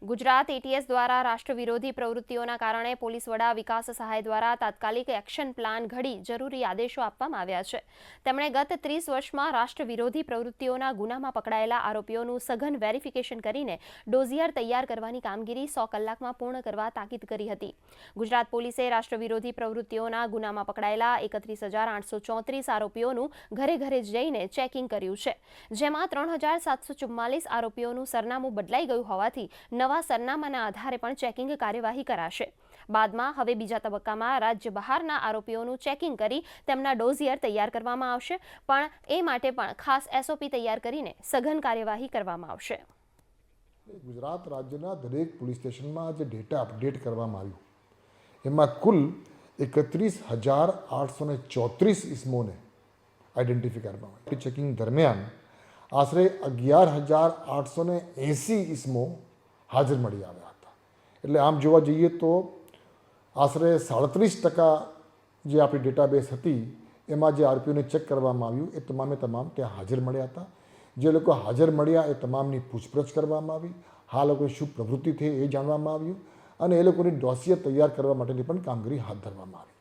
Gujarat ATS દ્વારા રાષ્ટ્ર વિરોધી પ્રવૃત્તિઓના કારણે પોલીસ વડા વિકાસ સહાય દ્વારા તાત્કાલિક એક્શન પ્લાન ઘડી જરૂરી આદેશો આપવામાં આવ્યા છે. તેમણે ગત 30 વર્ષમાં રાષ્ટ્ર વિરોધી પ્રવૃત્તિઓના ગુનામાં પકડાયેલા આરોપીઓનું સઘન વેરિફિકેશન કરીને ડોઝિયર તૈયાર કરવાની કામગીરી 100 કલાકમાં પૂર્ણ કરવા તાકીદ કરી હતી. ગુજરાત પોલીસે રાષ્ટ્ર વિરોધી પ્રવૃત્તિઓના ગુનામાં પકડાયેલા 31,834 આરોપીઓનું ઘરે ઘરે જઈને ચેકિંગ કર્યું છે, જેમાં 3,744 આરોપીઓનું સરનામું બદલાઈ ગયું હોવાથી નવા સરનામાના આધારે પણ ચેકિંગ કાર્યવાહી કરાશે. બાદમાં હવે બીજા તબક્કામાં રાજ્ય બહારના આરોપીઓનું ચેકિંગ કરી તેમના ડોઝિયર તૈયાર કરવામાં આવશે, પણ એ માટે પણ ખાસ SOP તૈયાર કરીને સઘન કાર્યવાહી કરવામાં આવશે. ગુજરાત રાજ્યના દરેક પોલીસ સ્ટેશનમાં જે ડેટા અપડેટ કરવામાં આવ્યું એમાં કુલ 31,834 ઇસમોને આઈડેન્ટિફાઈ કરવામાં આવ્યા. ચેકિંગ દરમિયાન આશરે 11,880 ઇસમો હાજર મળી આવ્યા હતા. એટલે આમ જોવા જઈએ તો આશરે 37% જે આપણી ડેટાબેઝ હતી એમાં જે આરોપીઓને ચેક કરવામાં આવ્યું એ તમામે તમામ ત્યાં હાજર મળ્યા હતા. જે લોકો હાજર મળ્યા એ તમામની પૂછપરછ કરવામાં આવી, આ લોકોની શું પ્રવૃત્તિ થઈ એ જાણવામાં આવ્યું અને એ લોકોની ડોસિયર તૈયાર કરવા માટેની પણ કામગીરી હાથ ધરવામાં આવી.